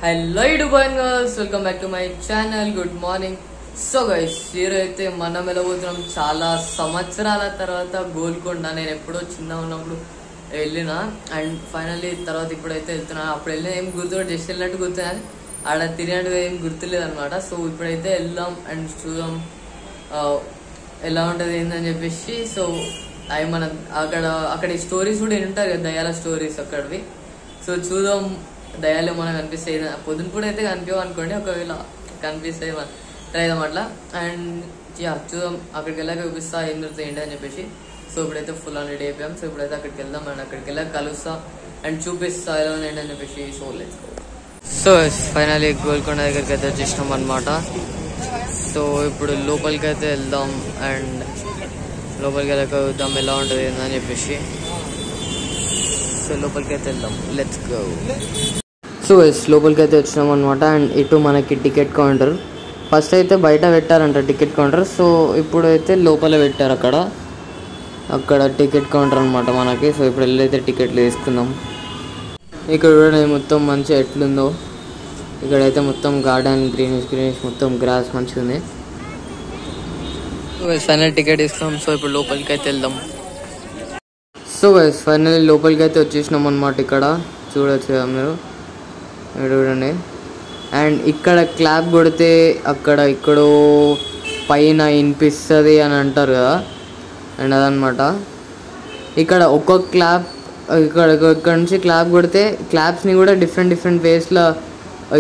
Hello YouTube girls, welcome back to my channel. Good morning. So guys, ఈరోజైతే మనం వెళ్ళబోతున్నాం చాలా సంవత్సరాల తర్వాత గోల్కొండ. నేను ఎప్పుడో చిన్న ఉన్నప్పుడు వెళ్ళిన అండ్ ఫైనల్లీ తర్వాత ఇప్పుడైతే వెళ్తున్నాను. అప్పుడు వెళ్ళిన ఏం గుర్తు, జస్ట్ వెళ్ళినట్టు గుర్తున్నాను, ఆడ తిరిగినట్టు ఏం గుర్తులేదు అనమాట. సో ఇప్పుడైతే వెళ్దాం అండ్ చూద్దాం ఎలా ఉంటుంది ఏందని చెప్పేసి. సో అవి మన అక్కడ స్టోరీస్ కూడా ఉంటారు కదా, దయాల స్టోరీస్ అక్కడివి. సో చూద్దాం దయాలు మనకు కనిపిస్తాయి. పొద్దున పూట అయితే కనిపించవు అనుకోండి, ఒకవేళ కనిపిస్తాయి ట్రై చేద్దాం అట్లా. అండ్ చూద్దాం, అక్కడికి వెళ్ళాక చూపిస్తా ఏం దొరుకుతాయి ఏంటి అని చెప్పేసి. సో ఇప్పుడైతే ఫుల్ ఆన్ రెడీ అయిపోయాం. సో ఇప్పుడైతే అక్కడికి వెళ్దాం అండ్ అక్కడికి వెళ్ళాక కలుస్తా అండ్ చూపిస్తా ఎలా ఏంటి అని చెప్పేసి. So let's go. So finally Golconda దగ్గరికి అయితే వచ్చేసినాం అనమాట. సో ఇప్పుడు లోపలికి అయితే వెళ్దాం అండ్ లోపలికి వెళ్ళాక చూద్దాం ఎలా ఉంటుంది ఏందని చెప్పేసి. సో లోపలికి అయితే వెళ్దాం, లెట్స్ గో. సో లోపలికి అయితే వచ్చినాం అనమాట. అండ్ ఇటు మనకి టికెట్ కౌంటర్ ఫస్ట్ అయితే బయట పెట్టారంట టికెట్ కౌంటర్. సో ఇప్పుడైతే లోపల పెట్టారు అక్కడ టికెట్ కౌంటర్ అనమాట మనకి. సో ఇప్పుడు వెళ్ళైతే టికెట్లు తీసుకుందాం. ఇక్కడ కూడా మొత్తం మంచిగా ఎట్లుందో, ఇక్కడైతే మొత్తం గార్డెన్ గ్రీనిష్ మొత్తం గ్రాస్ మంచిగా ఉంది. ఫైనల్ టికెట్ తీసుకున్నాం. సో ఇప్పుడు లోపలికి అయితే వెళ్దాం. సో ఫైనల్ లోపలికి అయితే వచ్చేసినాం అనమాట. ఇక్కడ చూడొచ్చు కదా మీరు, చూడండి. అండ్ ఇక్కడ క్లాప్ కొడితే ఇక్కడో పైన వినిపిస్తుంది అని అంటారు కదా, అండ్ అదనమాట. ఇక్కడ ఒక్కొక్క క్లాప్ ఇక్కడ నుంచి క్లాప్ కొడితే క్లాప్స్ని కూడా డిఫరెంట్ వేస్లో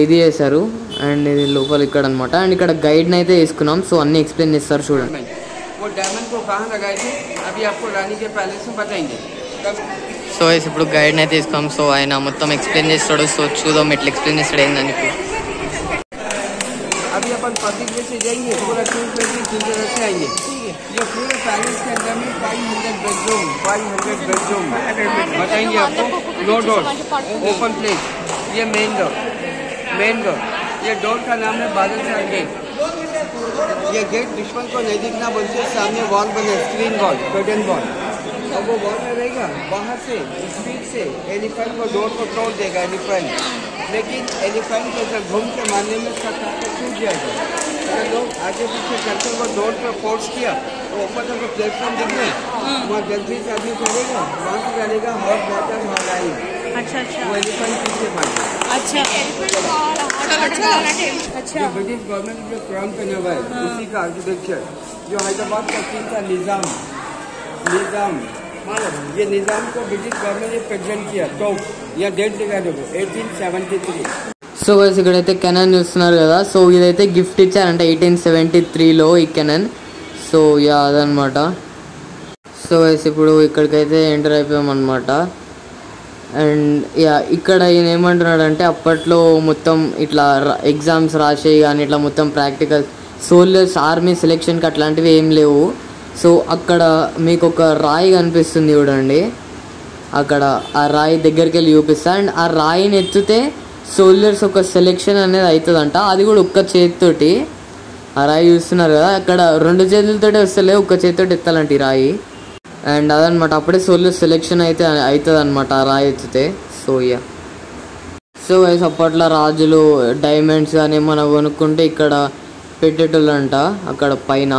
ఇది చేశారు. అండ్ ఇది లోపల ఇక్కడ అనమాట. అండ్ ఇక్కడ గైడ్ని అయితే తీసుకున్నాం. సో అన్నీ ఎక్స్ప్లెయిన్ చేస్తారు చూడండి. సో ఇప్పుడు గైడ్ని అయితే తీసుకున్నాం. సో ఆయన మొత్తం ఎక్స్ప్లెయిన్ చేస్తాడు. సో చూద్దాం ఎట్లా ఎక్స్ప్లెయిన్ చేస్తాడు ఏందని చెప్పి. अभी अपन पब्लिक वे से जाएंगे, पूरा टूर पैकेज तीन तरह से आएंगे. ये पूरे पैलेस के अंदर में 500 बेडरूम बताएंगे आपको. No door, open place. ये मेन डोर. ये डोर का नाम है बादल शाह गेट. ये गेट दुश्मन को नहीं दिखना बोलते, सामने वॉल बने, स्क्रीन वॉल, कर्टन वॉल. और वो वॉल में रहेगा, बाहर से स्पीड से एलिफेंट को डोर को तोड़ देगा एलिफेंट. लेकिन एलिफेंट को जब घूम के मारने में उसका ताकत छूट जाएगा. अगर लोग आगे पीछे करके वो डोर पर फोर्स किया तो ऊपर तक प्लेटफॉर्म दिख रहे, वहाँ जल्दी से आदमी चलेगा, वहाँ से चलेगा हॉट वाटर हॉट आइल. अच्छा. वो एलिफेंट पीछे भागेगा. अच्छा. जो ब्रिटिश गवर्नमेंट जो क्राउन पहना हुआ है उसी का आर्किटेक्चर, जो हैदराबाद का किंग का निज़ाम ये निज़ाम को ब्रिटिश गवर्नमेंट ने प्रेजेंट किया. तो यह डेट दिखा दो 1873. సో వైస్ ఇక్కడైతే కెనాన్ చూస్తున్నారు కదా. సో ఇదైతే గిఫ్ట్ ఇచ్చారంటే 1873లో ఈ కెనాన్. సో అదనమాట. సో వైస్ ఇప్పుడు ఇక్కడికైతే ఎంటర్ అయిపోయాం అనమాట. అండ్ ఇక్కడ ఈయన ఏమంటున్నాడంటే అప్పట్లో మొత్తం ఇట్లా ఎగ్జామ్స్ రాసేవి కానీ ఇట్లా మొత్తం ప్రాక్టికల్ సోల్జర్స్ ఆర్మీ సెలెక్షన్కి అట్లాంటివి ఏం లేవు. సో అక్కడ మీకు ఒక రాయి కనిపిస్తుంది చూడండి, అక్కడ ఆ రాయి దగ్గరికి వెళ్ళి చూపిస్తా. అండ్ ఆ రాయిని ఎత్తితే సోల్జర్స్ ఒక సెలెక్షన్ అనేది అవుతుందంట. అది కూడా ఒక్క చేతితోటి. ఆ రాయి చూస్తున్నారు కదా, అక్కడ 2 చేతులతోటి వస్తలే, ఒక్క చేతితోటి ఎత్తాలంట ఈ రాయి. అండ్ అదనమాట, అప్పుడే సోల్జర్ సెలెక్షన్ అయితే అవుతుంది అనమాట ఆ రాయి ఎత్తితే. సో వైస్ అప్పట్లో రాజులు డైమండ్స్ కానీ మనం కొనుక్కుంటే ఇక్కడ పెట్టేటోళ్ళంట అక్కడ పైన.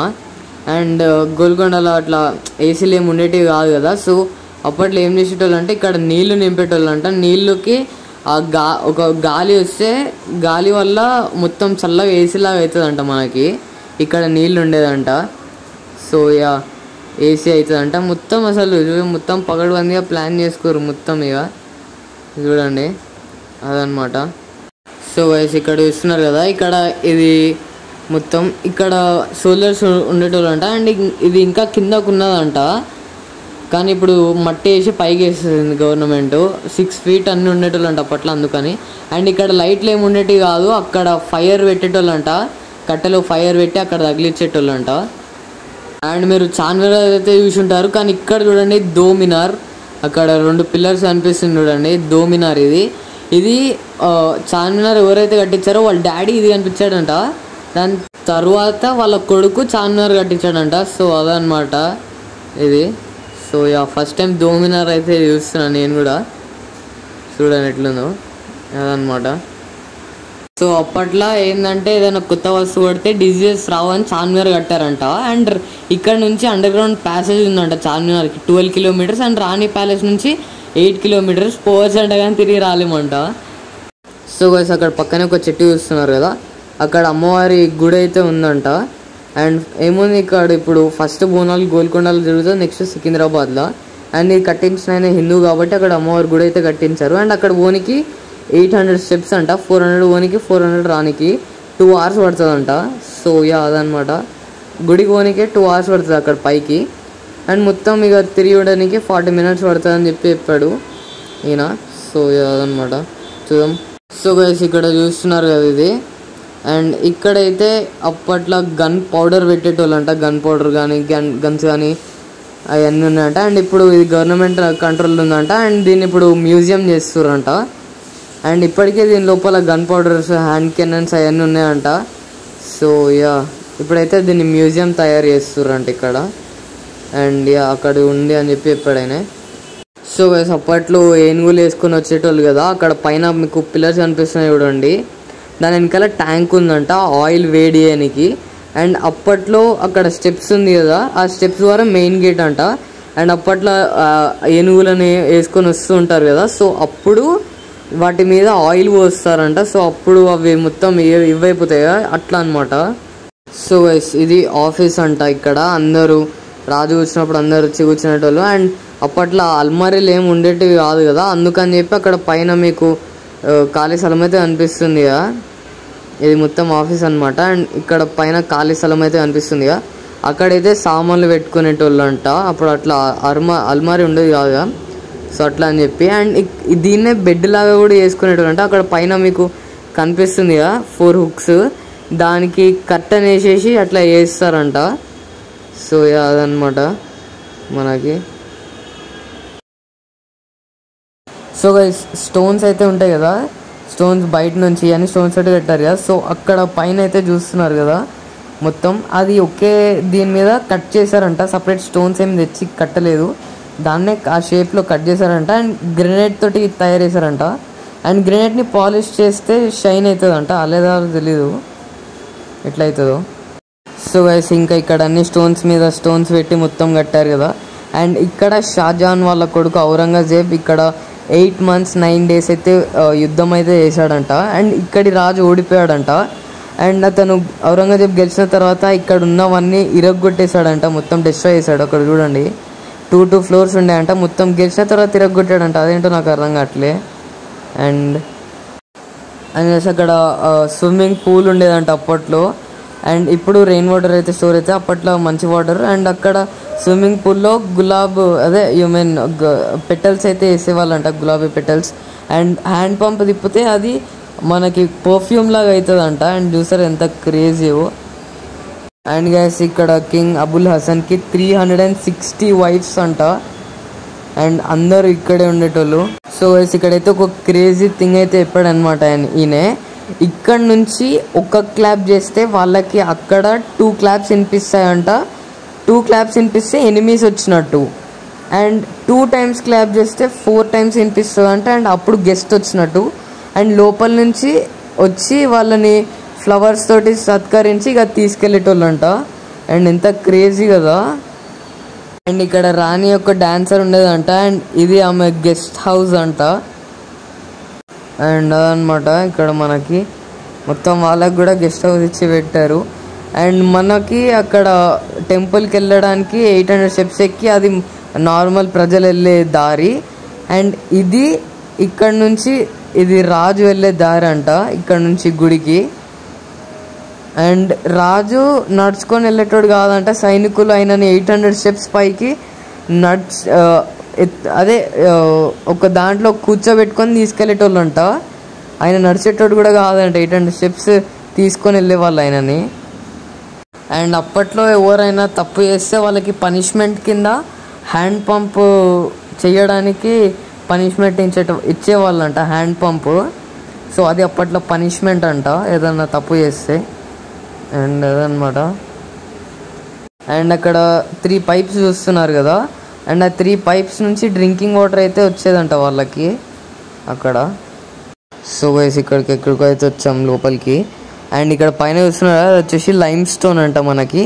అండ్ గోల్కొండలో అట్లా ఏసీలు ఏమి ఉండేటివి కాదు కదా. సో అప్పట్లో ఏం చేసేటోళ్ళు అంటే ఇక్కడ నీళ్లు నింపేటోళ్ళంట. నీళ్ళకి ఒక గాలి వస్తే గాలి వల్ల మొత్తం చల్లగా ఏసీలాగా అవుతుందంట మనకి. ఇక్కడ నీళ్ళు ఉండేదంట. సో ఏసీ అవుతుందంట మొత్తం. అసలు మొత్తం పగడబందిగా ప్లాన్ చేసుకోరు మొత్తం. ఇక చూడండి అదనమాట. సో వైస్ ఇక్కడ చూస్తున్నారు కదా, ఇక్కడ ఇది మొత్తం ఇక్కడ సోల్జర్స్ ఉండేటోళ్ళంట. అండ్ ఇది ఇంకా కిందకు ఉన్నదంట, కానీ ఇప్పుడు మట్టి వేసి పైకి వేస్తుంది గవర్నమెంట్. 6 feet అన్నీ ఉండేటోళ్ళంట అప్పట్లో, అందుకని. అండ్ ఇక్కడ లైట్లు ఏమి ఉండేటివి కాదు, అక్కడ ఫైర్ పెట్టేటోళ్ళంట, కట్టెలో ఫైర్ పెట్టి అక్కడ తగిలిచ్చేటోళ్ళంట. అండ్ మీరు చార్మినార్ అయితే చూసి ఉంటారు, కానీ ఇక్కడ చూడండి దోమినార్, అక్కడ 2 pillars కనిపిస్తుంది చూడండి, దోమినార్. ఇది చార్మినార్ ఎవరైతే కట్టించారో వాళ్ళ డాడీ ఇది కనిపించాడంట. దాని తర్వాత వాళ్ళ కొడుకు చార్మినార్ కట్టించాడంట. సో అదనమాట ఇది. సో ఫస్ట్ టైం దోమినార్ అయితే చూస్తున్నాను నేను కూడా, చూడండి ఎట్లుందో అదనమాట. సో అప్పట్లో ఏంటంటే ఏదైనా కొత్త వస్తువు కొడితే డిజీజెస్ రావని చార్మినార్ కట్టారంట. అండ్ ఇక్కడ నుంచి అండర్ గ్రౌండ్ ప్యాసేజ్ ఉందంట చార్మినార్కి 12 కిలోమీటర్స్. అండ్ రాణి ప్యాలెస్ నుంచి 8 కిలోమీటర్స్ పోవచ్చు అంట, కానీ తిరిగి రాలేమంట. సో గైస్ అక్కడ పక్కనే ఒక చెట్టు చూస్తున్నారు కదా, అక్కడ అమ్మవారి గుడి అయితే ఉందంట. అండ్ ఏముంది ఇక్కడ ఇప్పుడు ఫస్ట్ బోనాలు గోల్కొండలో జరుగుతుంది, నెక్స్ట్ సికింద్రాబాద్లో. అండ్ ఇది కట్టించిన ఆయన హిందూ కాబట్టి అక్కడ అమ్మవారి గుడి అయితే కట్టించారు. అండ్ అక్కడ ఓనికి 800 స్టెప్స్ అంట, 400 ఓనికి 400 రానికి 2 hours పడుతుందంట. సో అదనమాట, గుడికి ఓనికే 2 hours పడుతుంది అక్కడ పైకి. అండ్ మొత్తం ఇక తిరిగడానికి 40 minutes పడుతుంది అని చెప్పాడు ఈయన. సో అదనమాట, చూద్దాం. సో గైస్ ఇక్కడ చూస్తున్నారు కదా ఇది. అండ్ ఇక్కడైతే అప్పట్లో గన్ పౌడర్ పెట్టేటోళ్ళంట, గన్ పౌడర్ కానీ గన్స్ కానీ అవన్నీ ఉన్నాయంట. అండ్ ఇప్పుడు ఇది గవర్నమెంట్ కంట్రోల్ ఉందంట. అండ్ దీన్ని ఇప్పుడు మ్యూజియం చేస్తున్నారంట. అండ్ ఇప్పటికే దీని లోపల గన్ పౌడర్స్, హ్యాండ్ కెనన్స్ అవన్నీ ఉన్నాయంట. సో ఇప్పుడైతే దీన్ని మ్యూజియం తయారు చేస్తున్నారంట ఇక్కడ. అండ్ అక్కడ ఉంది అని చెప్పాడు. సో గైస్ అప్పట్లో ఏనుగులు వేసుకొని వచ్చేటోళ్ళు కదా, అక్కడ పైన మీకు పిల్లర్స్ కనిపిస్తున్నాయి చూడండి, దాని వెనకాల ట్యాంక్ ఉందంట ఆయిల్ వేడి చేయడానికి. అండ్ అప్పట్లో అక్కడ స్టెప్స్ ఉంది కదా, ఆ స్టెప్స్ ద్వారా మెయిన్ గేట్ అంట. అండ్ అప్పట్లో ఏనుగులని వేసుకొని వస్తూ ఉంటారు కదా, సో అప్పుడు వాటి మీద ఆయిల్ పోస్తారంట. సో అప్పుడు అవి మొత్తం ఇవ్వైపోతాయి కదా, అట్లా అనమాట. సో గైస్ ఇది ఆఫీస్ అంట. ఇక్కడ అందరూ రాజు వచ్చినప్పుడు అందరు వచ్చి కూర్చునేటోళ్ళు. అండ్ అప్పట్లో అల్మారీలు ఏమి ఉండేటివి కాదు కదా, అందుకని చెప్పి అక్కడ పైన మీకు ఖాళీ స్థలం అయితే కనిపిస్తుంది కదా, ఇది మొత్తం ఆఫీస్ అనమాట. అండ్ ఇక్కడ పైన ఖాళీ స్థలం అయితే కనిపిస్తుంది కదా, అక్కడైతే సామాన్లు పెట్టుకునేటోళ్ళు అంట. అప్పుడు అట్లా అల్మారీ ఉండేది కాదుగా, సో అట్లా అని చెప్పి. అండ్ దీన్నే బెడ్ లాగా కూడా వేసుకునేటోళ్ళు అంట. అక్కడ పైన మీకు కనిపిస్తుంది కదా 4 hooks, దానికి కర్టన్ వేసేసి అట్లా వేస్తారంట. సో అదనమాట మనకి. సో గైస్ స్టోన్స్ అయితే ఉంటాయి కదా, స్టోన్స్ బయట నుంచి అని స్టోన్స్ అయితే కట్టారు కదా. సో అక్కడ పైన అయితే చూస్తున్నారు కదా మొత్తం, అది ఒకే దీని మీద కట్ చేశారంట. సపరేట్ స్టోన్స్ ఏమి తెచ్చి కట్టలేదు, దాన్నే ఆ షేప్లో కట్ చేశారంట. అండ్ గ్రెనైట్ తోటి తయారు చేశారంట. అండ్ గ్రెనైట్ని పాలిష్ చేస్తే షైన్ అవుతుందంట, అలేదా తెలీదు ఎట్లా అవుతుందో. సో గైస్ ఇంకా ఇక్కడ అన్ని స్టోన్స్ మీద స్టోన్స్ పెట్టి మొత్తం కట్టారు కదా. అండ్ ఇక్కడ షాజహాన్ వాళ్ళ కొడుకు ఔరంగజేబ్ ఇక్కడ 8 months 9 days అయితే యుద్ధం అయితే చేశాడంట. అండ్ ఇక్కడి రాజు ఓడిపోయాడంట. అండ్ అతను ఔరంగజేబ్ గెలిచిన తర్వాత ఇక్కడ ఉన్నవన్నీ ఇరగొట్టేశాడంట, మొత్తం డిస్ట్రాయ్ చేశాడు. అక్కడ చూడండి 2 floors ఉండేయంట, మొత్తం గెలిచిన తర్వాత ఇరగొట్టాడంట, అదేంటో నాకు అర్థం కావట్లే. అండ్ అక్కడ స్విమ్మింగ్ పూల్ ఉండేదంట అప్పట్లో. అండ్ ఇప్పుడు రెయిన్ వాటర్ అయితే స్టోర్ అయితే, అప్పట్లో మంచి వాటర్. అండ్ అక్కడ స్విమ్మింగ్ పూల్లో పెటల్స్ అయితే వేసేవాళ్ళంట, గులాబీ పెటల్స్. అండ్ హ్యాండ్ పంప్ తిప్పితే అది మనకి పర్ఫ్యూమ్ లాగా అవుతుందంట. అండ్ చూసారు ఎంత క్రేజీవో. అండ్ గైస్ ఇక్కడ కింగ్ అబుల్ హసన్కి 360 wives అంట. అండ్ అందరూ ఇక్కడే ఉండేటోళ్ళు. సో గైస్ ఇక్కడైతే ఒక క్రేజీ థింగ్ అయితే చెప్పాడనమాట ఈయన. ఇక్కడ నుంచి ఒక క్లాప్ చేస్తే వాళ్ళకి అక్కడ 2 claps వినిపిస్తాయంట. 2 claps వినిపిస్తే ఎనిమీస్ వచ్చినట్టు. అండ్ 2 times క్లాప్ చేస్తే 4 times వినిపిస్తుంది అంట. అండ్ అప్పుడు గెస్ట్ వచ్చినట్టు. అండ్ లోపల నుంచి వచ్చి వాళ్ళని ఫ్లవర్స్ తోటి సత్కరించి ఇక తీసుకెళ్ళేటోళ్ళంట. అండ్ ఎంత క్రేజీ కదా. అండ్ ఇక్కడ రాణి యొక్క డాన్సర్ ఉండేదంట. అండ్ ఇది ఆమె గెస్ట్ హౌస్ అంట. అండ్ అదనమాట ఇక్కడ మనకి మొత్తం వాళ్ళకి కూడా గెస్ట్ హౌస్ ఇచ్చి పెట్టారు. అండ్ మనకి అక్కడ టెంపుల్కి వెళ్ళడానికి 800 steps ఎక్కి అది నార్మల్ ప్రజలు వెళ్ళే దారి. అండ్ ఇది ఇక్కడ నుంచి ఇది రాజు వెళ్ళే దారి అంట, ఇక్కడ నుంచి గుడికి. అండ్ రాజు నడుచుకొని వెళ్ళేటోడు కాదంట, సైనికులు ఆయనని 800 steps పైకి అదే ఒక దాంట్లో కూర్చోబెట్టుకొని తీసుకెళ్ళేటోళ్ళు అంట. ఆయన నడిచేటోడు కూడా కాదంట, 800 steps తీసుకొని వెళ్ళేవాళ్ళు ఆయనని. అండ్ అప్పట్లో ఎవరైనా తప్పు చేస్తే వాళ్ళకి పనిష్మెంట్ కింద హ్యాండ్ పంప్ చేయడానికి పనిష్మెంట్ ఇచ్చేవాళ్ళంట, హ్యాండ్ పంప్. సో అది అప్పట్లో పనిష్మెంట్ అంట ఏదన్నా తప్పు చేస్తే. అండ్ అదనమాట. అండ్ అక్కడ 3 pipes చూస్తున్నారు కదా. అండ్ ఆ 3 pipes నుంచి డ్రింకింగ్ వాటర్ అయితే వచ్చేదంట వాళ్ళకి అక్కడ. సో గైస్ ఎక్కడికో అయితే వచ్చాం లోపలికి. అండ్ ఇక్కడ పైన చూస్తున్నారా అది వచ్చేసి లైమ్ స్టోన్ అంట మనకి.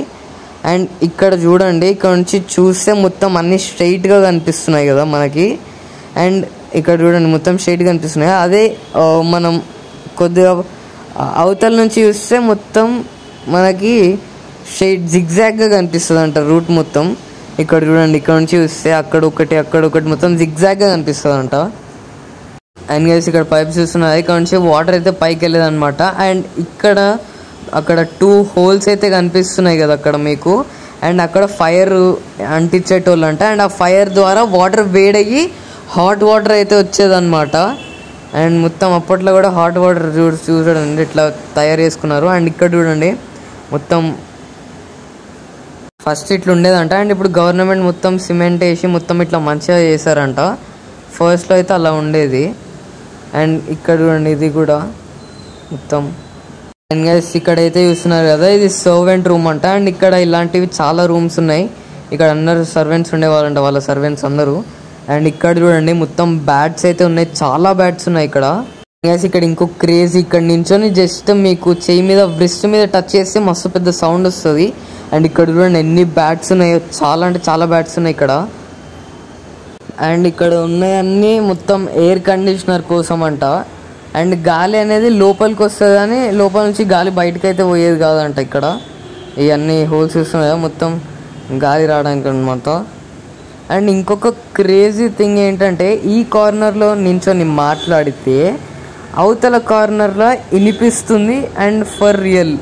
అండ్ ఇక్కడ చూడండి, ఇక్కడ నుంచి చూస్తే మొత్తం అన్ని స్ట్రైట్గా కనిపిస్తున్నాయి కదా మనకి. అండ్ ఇక్కడ చూడండి మొత్తం స్ట్రైట్గా కనిపిస్తున్నాయి. అదే మనం కొద్దిగా అవతల నుంచి చూస్తే మొత్తం మనకి స్ట్రైట్ జిగ్జాగ్గా కనిపిస్తుంది అంట రూట్ మొత్తం. ఇక్కడ చూడండి, ఇక్కడ నుంచి చూస్తే అక్కడొకటి మొత్తం జిగ్జాగ్గా కనిపిస్తుంది అంట. అండ్ గైస్ ఇక్కడ పైప్స్ చూస్తున్నారు, ఇక్కడ నుంచి వాటర్ అయితే పైకి వెళ్ళేది అనమాట. అండ్ అక్కడ 2 హోల్స్ అయితే కనిపిస్తున్నాయి కదా అక్కడ మీకు. అండ్ అక్కడ ఫైర్ అంటించేటోళ్ళు అంట. అండ్ ఆ ఫైర్ ద్వారా వాటర్ వేడయ్యి హాట్ వాటర్ అయితే వచ్చేదన్నమాట. అండ్ మొత్తం అప్పట్లో కూడా హాట్ వాటర్ చూడండి ఇట్లా తయారు చేసుకున్నారు. అండ్ ఇక్కడ చూడండి మొత్తం ఫస్ట్ ఇట్లా ఉండేదంట. అండ్ ఇప్పుడు గవర్నమెంట్ మొత్తం సిమెంట్ వేసి మొత్తం ఇట్లా మంచిగా చేశారంట. ఫస్ట్లో అయితే అలా ఉండేది. అండ్ ఇక్కడ చూడండి ఇది కూడా మొత్తం. అండ్ గైస్ ఇక్కడైతే చూస్తున్నారు కదా ఇది సర్వెంట్ రూమ్ అంట. అండ్ ఇక్కడ ఇలాంటివి చాలా రూమ్స్ ఉన్నాయి. ఇక్కడ అందరు సర్వెంట్స్ ఉండేవాళ్ళంట, వాళ్ళ సర్వెంట్స్ అందరూ. అండ్ ఇక్కడ చూడండి మొత్తం బ్యాట్స్ అయితే ఉన్నాయి, చాలా బ్యాట్స్ ఉన్నాయి ఇక్కడ. గైస్ ఇక్కడ ఇంకో క్రేజ్, ఇక్కడ నించొని జస్ట్ మీకు చెయ్యి మీద వ్రిస్ట్ మీద టచ్ చేస్తే మస్తు పెద్ద సౌండ్ వస్తుంది. అండ్ ఇక్కడ చూడండి ఎన్ని బ్యాట్స్ ఉన్నాయో, చాలా అంటే చాలా బ్యాట్స్ ఉన్నాయి ఇక్కడ. అండ్ ఇక్కడ ఉన్నాయన్నీ మొత్తం ఎయిర్ కండిషనర్ కోసం అంట. అండ్ గాలి అనేది లోపలికి వస్తుంది కానీ లోపల నుంచి గాలి బయటకు అయితే పోయేది కాదంట. ఇక్కడ ఇవన్నీ హోల్స్ వస్తున్నాయి మొత్తం గాలి రావడానికి అనమాట. అండ్ ఇంకొక క్రేజీ థింగ్ ఏంటంటే ఈ కార్నర్లో నించొని మాట్లాడితే అవతల కార్నర్లో వినిపిస్తుంది. అండ్ ఫర్ రియల్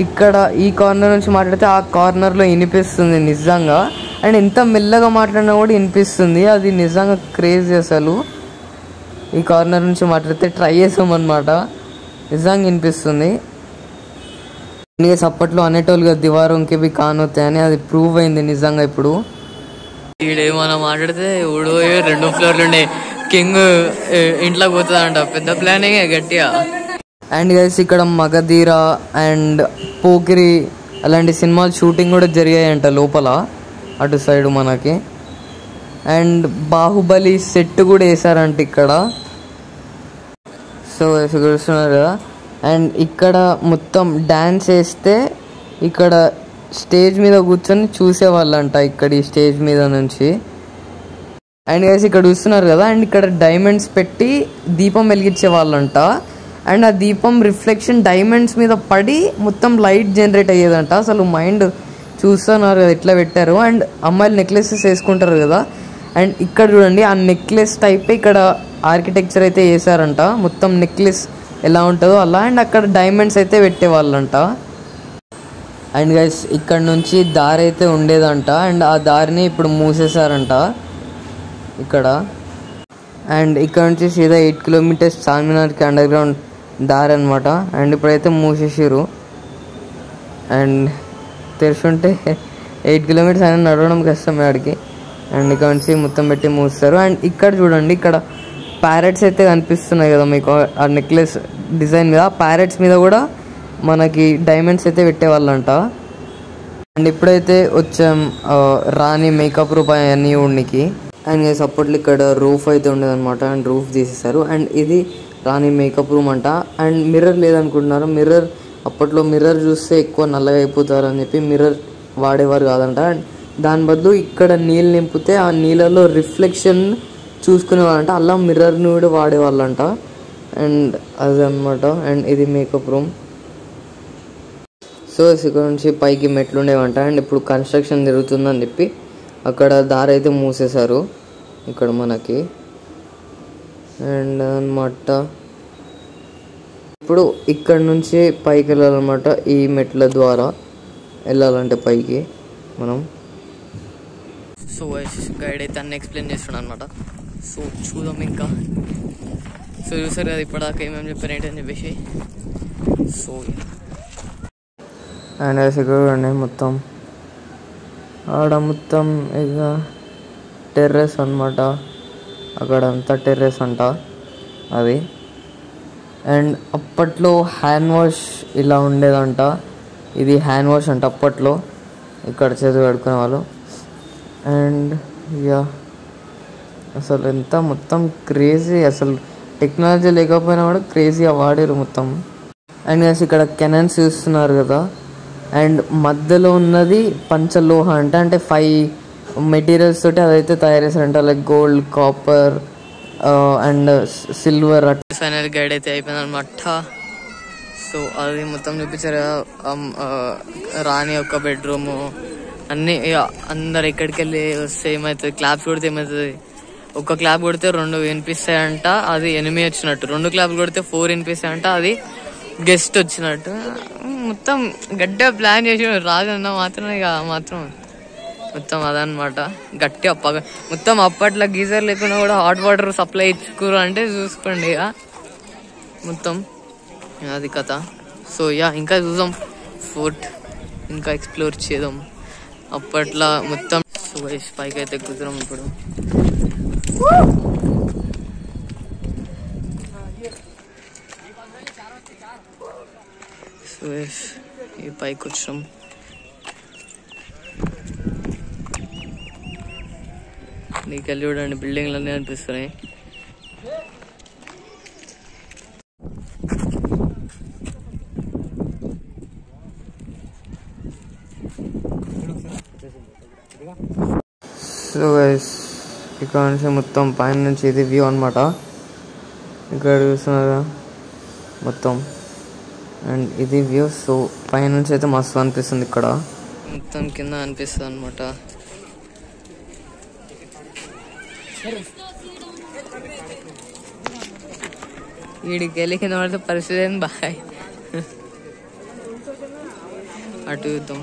ఇక్కడ ఈ కార్నర్ నుంచి మాట్లాడితే ఆ కార్నర్లో వినిపిస్తుంది నిజంగా. అండ్ ఎంత మెల్లగా మాట్లాడినా కూడా వినిపిస్తుంది, అది నిజంగా క్రేజీ అసలు. ఈ కార్నర్ నుంచి మాట్లాడితే ట్రై చేసామన్నమాట, నిజంగా వినిపిస్తుంది. ఇండియస్ అప్పట్లో అనేటోళ్ళు కదా దివారంకి బి కానొత్తాయి అని, అది ప్రూవ్ అయింది నిజంగా ఇప్పుడు. ఈడేమన్నా మాట్లాడితే ఊడో 2 ఫ్లోర్లు ఉండే కింగ్ ఇంట్లోకి పోతుందంట, పెద్ద ప్లానింగ్ గట్టిగా. అండ్ గైస్ ఇక్కడ మగధీర అండ్ పోకిరి అలాంటి సినిమాలు షూటింగ్ కూడా జరిగాయంట లోపల అటు సైడ్ మనకి. అండ్ బాహుబలి సెట్ కూడా వేసారంట ఇక్కడ. సో చూస్తున్నారు కదా. అండ్ ఇక్కడ మొత్తం డ్యాన్స్ వేస్తే ఇక్కడ స్టేజ్ మీద కూర్చొని చూసేవాళ్ళంట ఇక్కడ ఈ స్టేజ్ మీద నుంచి. అండ్ గైస్ ఇక్కడ చూస్తున్నారు కదా. అండ్ ఇక్కడ డైమండ్స్ పెట్టి దీపం వెలిగించే వాళ్ళంట. అండ్ ఆ దీపం రిఫ్లెక్షన్ డైమండ్స్ మీద పడి మొత్తం లైట్ జనరేట్ అయ్యేదంట. అసలు మైండ్ చూస్తున్నారు కదా ఎట్లా పెట్టారు. అండ్ అమ్మాయిలు నెక్లెసెస్ వేసుకుంటారు కదా. అండ్ ఇక్కడ చూడండి ఆ నెక్లెస్ టైప్ ఇక్కడ ఆర్కిటెక్చర్ అయితే వేసారంట, మొత్తం నెక్లెస్ ఎలా ఉంటుందో అలా. అండ్ అక్కడ డైమండ్స్ అయితే పెట్టేవాళ్ళంట. అండ్ గైస్ ఇక్కడ నుంచి దారి అయితే ఉండేదంట. అండ్ ఆ దారిని ఇప్పుడు మూసేశారంట ఇక్కడ. అండ్ ఇక్కడ నుంచి సీదా 8 కిలోమీటర్స్ చార్మినార్కి అండర్ గ్రౌండ్ దారి అనమాట. అండ్ ఇప్పుడైతే మూసేసారు. అండ్ తెరుచుంటే 8 కిలోమీటర్స్ అయినా నడవడం కష్టమే ఆడికి. అండ్ ఇక్కడ నుంచి మొత్తం పెట్టి మూస్తారు. అండ్ ఇక్కడ చూడండి ఇక్కడ ప్యారెట్స్ అయితే కనిపిస్తున్నాయి కదా మీకు ఆ నెక్లెస్ డిజైన్ మీద. ఆ ప్యారెట్స్ మీద కూడా మనకి డైమండ్స్ అయితే పెట్టేవాళ్ళంట. అండ్ ఇప్పుడైతే వచ్చాం రాణి మేకప్ రూప్ అన్నీ ఉనికి. అండ్ అప్పట్లో ఇక్కడ రూఫ్ అయితే ఉండేదన్నమాట. అండ్ రూఫ్ తీసేశారు. అండ్ ఇది రాణి మేకప్ రూమ్ అంట. అండ్ మిర్రర్ లేదనుకుంటున్నారు. మిర్రర్ అప్పట్లో మిర్రర్ చూస్తే ఎక్కువ నల్లగా అయిపోతారు అని చెప్పి మిర్రర్ వాడేవారు కాదంట. అండ్ దాని బదులు ఇక్కడ నీళ్ళు నింపితే ఆ నీళ్ళలో రిఫ్లెక్షన్ చూసుకునేవాళ్ళంట, అలా మిర్రర్ని కూడా వాడేవాళ్ళంట. అండ్ అదనమాట. అండ్ ఇది మేకప్ రూమ్. సో ఇక్కడ నుంచి పైకి మెట్లు ఉండేవంట. అండ్ ఇప్పుడు కన్స్ట్రక్షన్ జరుగుతుందని చెప్పి అక్కడ దారి అయితే మూసేశారు ఇక్కడ మనకి. అండ్ అనమాట ఇప్పుడు ఇక్కడ నుంచి పైకి వెళ్ళాలన్నమాట. ఈ మెట్ల ద్వారా వెళ్ళాలంటే పైకి మనం. సో గైడ్ అయితే అన్ని ఎక్స్ప్లెయిన్ చేస్తున్నాడు అనమాట. సో చూద్దాం ఇంకా. సో చూసారు కదా ఇప్పటిదాకా ఏమేమి చెప్పారు ఏంటని చెప్పేసి. సో అండ్ ఇక్కడ మొత్తం ఆడ మొత్తం ఇక టెర్రస్ అనమాట. అక్కడంతా టెర్రస్ అంట అది. అండ్ అప్పట్లో హ్యాండ్ వాష్ ఇలా ఉండేదంట. ఇది హ్యాండ్ వాష్ అంట అప్పట్లో, ఇక్కడ చేతులు కడుక్కునే వాళ్ళు. అండ్ ఇక అసలు ఎంత మొత్తం క్రేజీ. అసలు టెక్నాలజీ లేకపోయినా కూడా క్రేజీగా వాడారు మొత్తం. అండ్ గైస్ ఇక్కడ కెనాన్స్ చూస్తున్నారు కదా, అండ్ మధ్యలో ఉన్నది పంచలోహ అంటే 5 మెటీరియల్స్ తోటి అదైతే తయారు చేశారంట, like gold, copper and silver. Final guide అయితే అయిపోయింది అనమాట. సో అది మొత్తం చూపించారు కదా, రాణి యొక్క బెడ్రూము అన్నీ. అందరు ఎక్కడికి వెళ్ళి వస్తే ఏమవుతుంది, క్లాప్స్ కొడితే ఏమవుతుంది, ఒక క్లాప్ కొడితే 2 వినిపిస్తాయంట, అది ఎనిమి వచ్చినట్టు. 2 క్లాప్లు కొడితే 4 వినిపిస్తాయంట, అది గెస్ట్ వచ్చినట్టు. మొత్తం గట్టిగా ప్లాన్ చేసి రాజన్న మాత్రం ఇక మాత్రం మొత్తం అదనమాట. గట్టిగా మొత్తం అప్పట్లో గీజర్ లేకుండా కూడా హాట్ వాటర్ సప్లై ఇచ్చుకోరు అంటే చూసుకోండి ఇక మొత్తం అది కథ. సో ఇంకా చూద్దాం, ఫోర్ట్ ఇంకా ఎక్స్ప్లోర్ చేద్దాం అప్పట్లో మొత్తం. సో పైకి అయితే ఎక్కుతున్నాం ఇప్పుడు. సో ఈ పైకి వచ్చినాం. నీకెళ్ళి చూడండి బిల్డింగ్లు అన్నీ అనిపిస్తున్నాయి. సో గైస్ ఇక్కడ నుంచి మొత్తం పైన నుంచి ఇది వ్యూ అనమాట. ఇక్కడ చూస్తున్నారా మొత్తం, అండ్ ఇది వ్యూ. సో పైన నుంచి అయితే మస్తు అనిపిస్తుంది, ఇక్కడ మొత్తం కింద అనిపిస్తుంది అనమాట. వీడికి వెళ్ళి కింద పడితే పరిస్థితి ఏంది బాయ్. అటు చూద్దాం.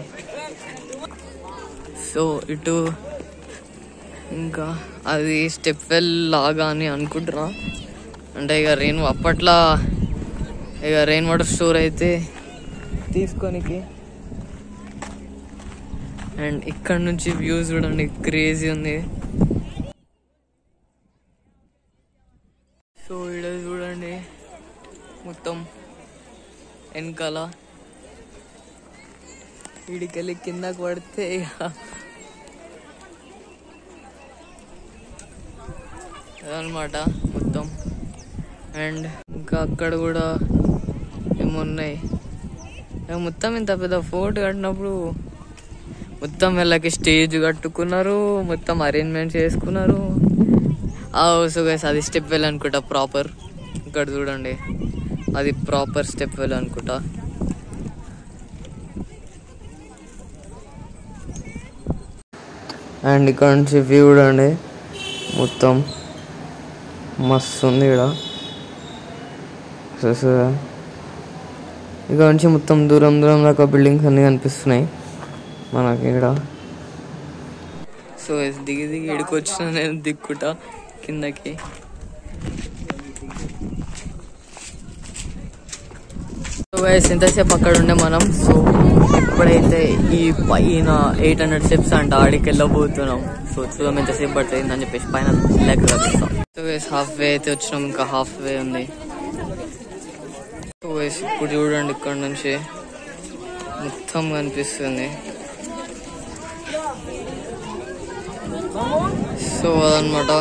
సో ఇటు ఇంకా అది స్టెప్ వెల్ లాగా అని అనుకుంటున్నా. అంటే ఇక అప్పట్లో ఇక రెయిన్ వాటర్ స్టోర్ అయితే తీసుకోనికి. అండ్ ఇక్కడ నుంచి వ్యూస్ చూడండి, క్రేజీ ఉంది. సో ఇక్కడ చూడండి మొత్తం వెనకాల. వీడికెళ్ళి కిందకు పడితే అదనమాట మొత్తం. అండ్ ఇంకా అక్కడ కూడా ఏమున్నాయి, మొత్తం ఇంత పెద్ద ఫోర్ట్ కట్టినప్పుడు మొత్తం వీళ్ళకి స్టేజ్ కట్టుకున్నారు, మొత్తం అరేంజ్మెంట్ చేసుకున్నారు. సో గైస్ అది స్టెప్ వెల్ అనుకుంటా ప్రాపర్. ఇక్కడ చూడండి అది ప్రాపర్ స్టెప్ వెల్ అనుకుంటా. అండ్ ఇక్కడ నుంచి వ్యూ చూడండి మొత్తం మస్తు ఉంది ఇక్కడ. ఇక్కడ నుంచి మొత్తం దూరం దూరం దాకా బిల్డింగ్స్ అన్నీ కనిపిస్తున్నాయి మనకి ఇక్కడ. సో దిగి ఇడికి వచ్చిన నేను దిక్కుంటా కిందకి. సో గైస్ ఇంతసేపు అక్కడ ఉండే మనం. సో ఇప్పుడైతే ఈ పైన 800 స్టెప్స్ అంట ఆడికి వెళ్ళబోతున్నాం. సో చూద్దాం ఎంతసేపు పడుతుంది అని చెప్పేసి పైన లెక్క కనిపిస్తాం. సో గైస్ హాఫ్ వే అయితే వచ్చినాం, ఇంకా హాఫ్ వే ఉంది. సో గైస్ ఇప్పుడు చూడండి ఇక్కడ నుంచి మొత్తం కనిపిస్తుంది. సో అదనమాట.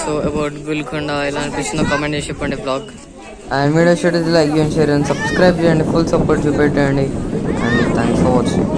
సో అబౌట్ గోల్కొండ ఎలా అనిపించిందో కామెంట్ చేసి చెప్పండి blog. And video shoot like చేయండి, షేర్ అండ్ సబ్స్క్రైబ్ చేయండి, ఫుల్ సపోర్ట్ చూపెట్టండి. And thanks for watching.